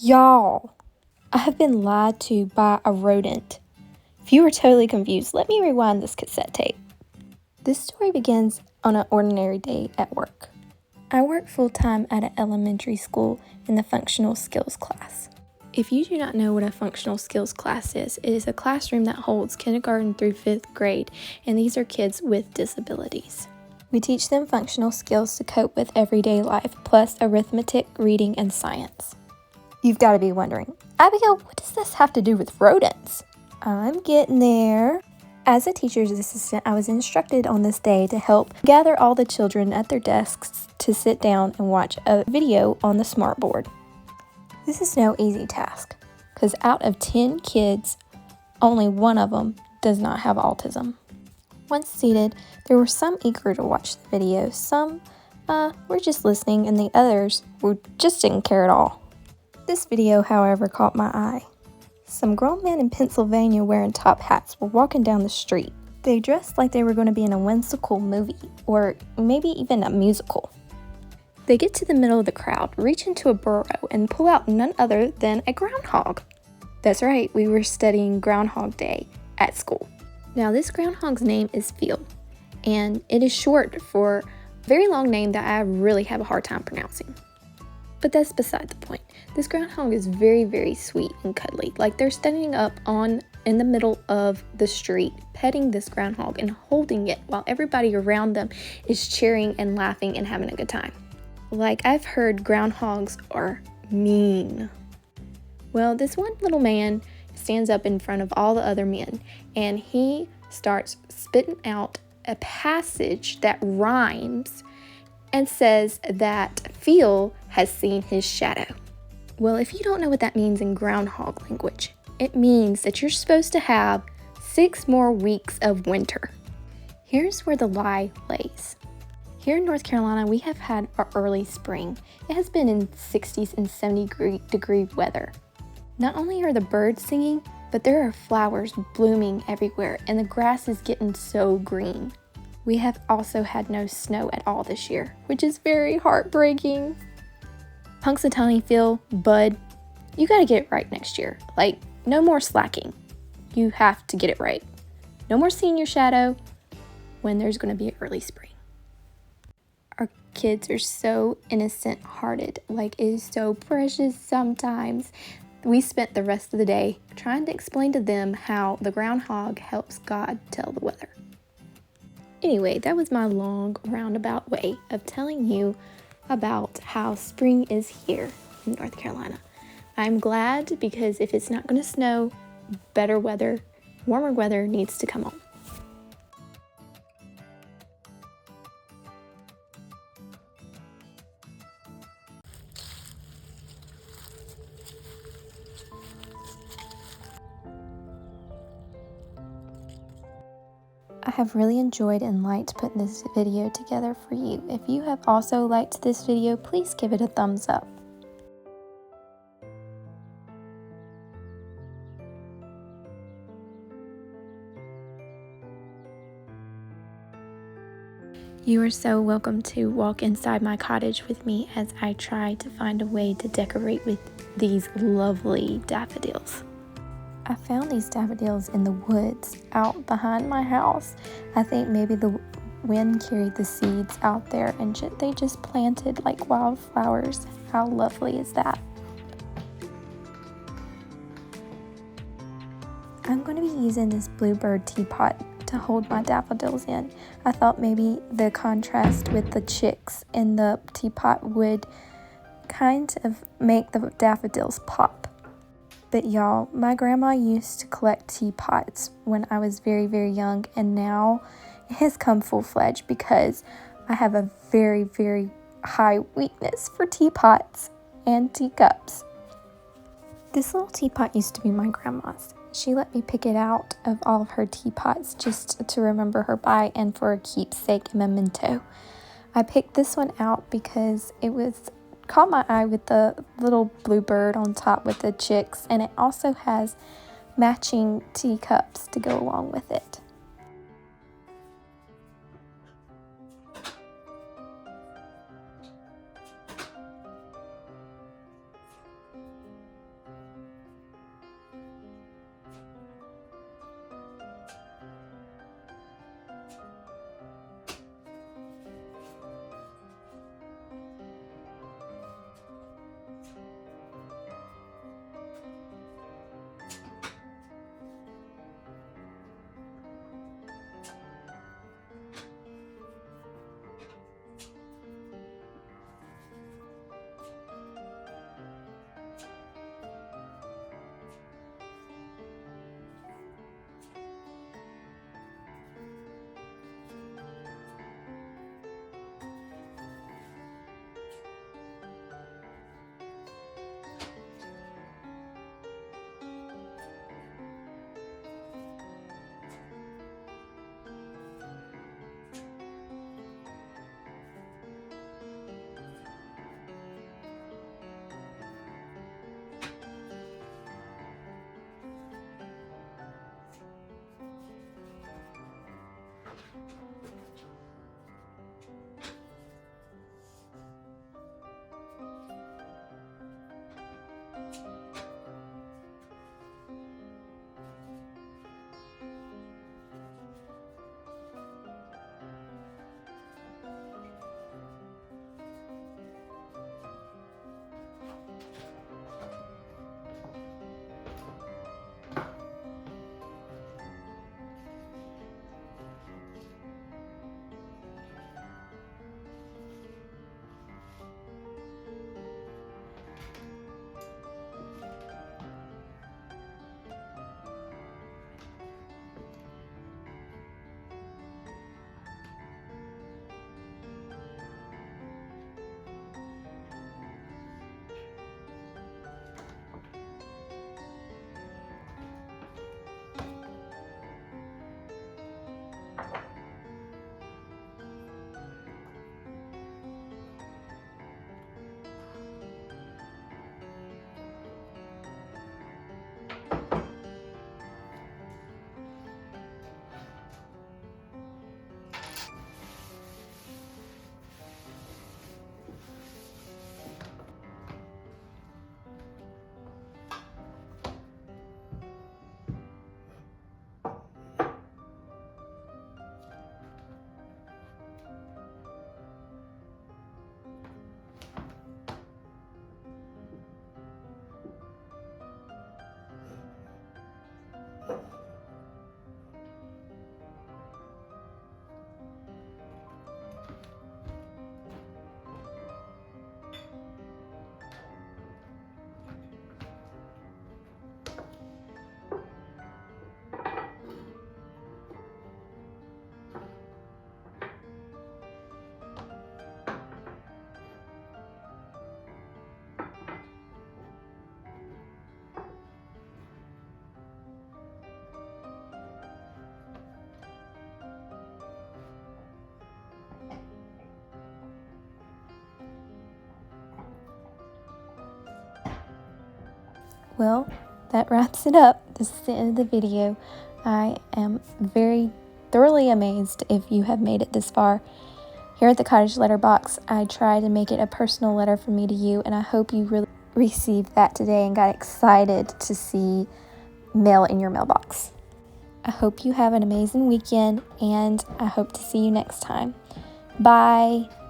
Y'all, I have been lied to by a rodent. If you were totally confused, let me rewind this cassette tape. This story begins on an ordinary day at work. I work full-time at an elementary school in the functional skills class. If you do not know what a functional skills class is, it is a classroom that holds kindergarten through 5th grade, and these are kids with disabilities. We teach them functional skills to cope with everyday life, plus arithmetic, reading, and science. You've got to be wondering, Abigail, what does this have to do with rodents? I'm getting there. As a teacher's assistant, I was instructed on this day to help gather all the children at their desks to sit down and watch a video on the smartboard. This is no easy task, because out of 10 kids, only one of them does not have autism. Once seated, there were some eager to watch the video, some were just listening, and the others just didn't care at all. This video, however, caught my eye. Some grown men in Pennsylvania wearing top hats were walking down the street. They dressed like they were going to be in a whimsical movie, or maybe even a musical. They get to the middle of the crowd, reach into a burrow, and pull out none other than a groundhog. That's right, we were studying Groundhog Day at school. Now this groundhog's name is Phil, and it is short for a very long name that I really have a hard time pronouncing. But that's beside the point. This groundhog is very, very sweet and cuddly. Like they're standing up in the middle of the street, petting this groundhog and holding it while everybody around them is cheering and laughing and having a good time. Like I've heard groundhogs are mean. Well, this one little man stands up in front of all the other men and he starts spitting out a passage that rhymes and says that Phil has seen his shadow. Well, if you don't know what that means in groundhog language, it means that you're supposed to have 6 more weeks of winter. Here's where the lie lays. Here in North Carolina, we have had our early spring. It has been in 60s and 70-degree weather. Not only are the birds singing, but there are flowers blooming everywhere, and the grass is getting so green. We have also had no snow at all this year, which is very heartbreaking. Punxsutawney Phil, bud, you gotta get it right next year. Like, no more slacking. You have to get it right. No more seeing your shadow when there's gonna be an early spring. Our kids are so innocent-hearted. Like, it is so precious sometimes. We spent the rest of the day trying to explain to them how the groundhog helps God tell the weather. Anyway, that was my long roundabout way of telling you about how spring is here in North Carolina. I'm glad because if it's not going to snow, better weather, warmer weather needs to come on. I have really enjoyed and liked putting this video together for you. If you have also liked this video, please give it a thumbs up. You are so welcome to walk inside my cottage with me as I try to find a way to decorate with these lovely daffodils. I found these daffodils in the woods out behind my house. I think maybe the wind carried the seeds out there and they just planted like wildflowers. How lovely is that? I'm going to be using this bluebird teapot to hold my daffodils in. I thought maybe the contrast with the chicks in the teapot would kind of make the daffodils pop. But y'all, my grandma used to collect teapots when I was very, very young, and now it has come full-fledged because I have a very, very high weakness for teapots and teacups. This little teapot used to be my grandma's. She let me pick it out of all of her teapots just to remember her by and for a keepsake memento. I picked this one out because it caught my eye with the little bluebird on top with the chicks, and it also has matching teacups to go along with it. Well, that wraps it up. This is the end of the video. I am very thoroughly amazed if you have made it this far. Here at the Cottage letterbox, I try to make it a personal letter from me to you, and I hope you really received that today and got excited to see mail in your mailbox. I hope you have an amazing weekend, and I hope to see you next time. Bye!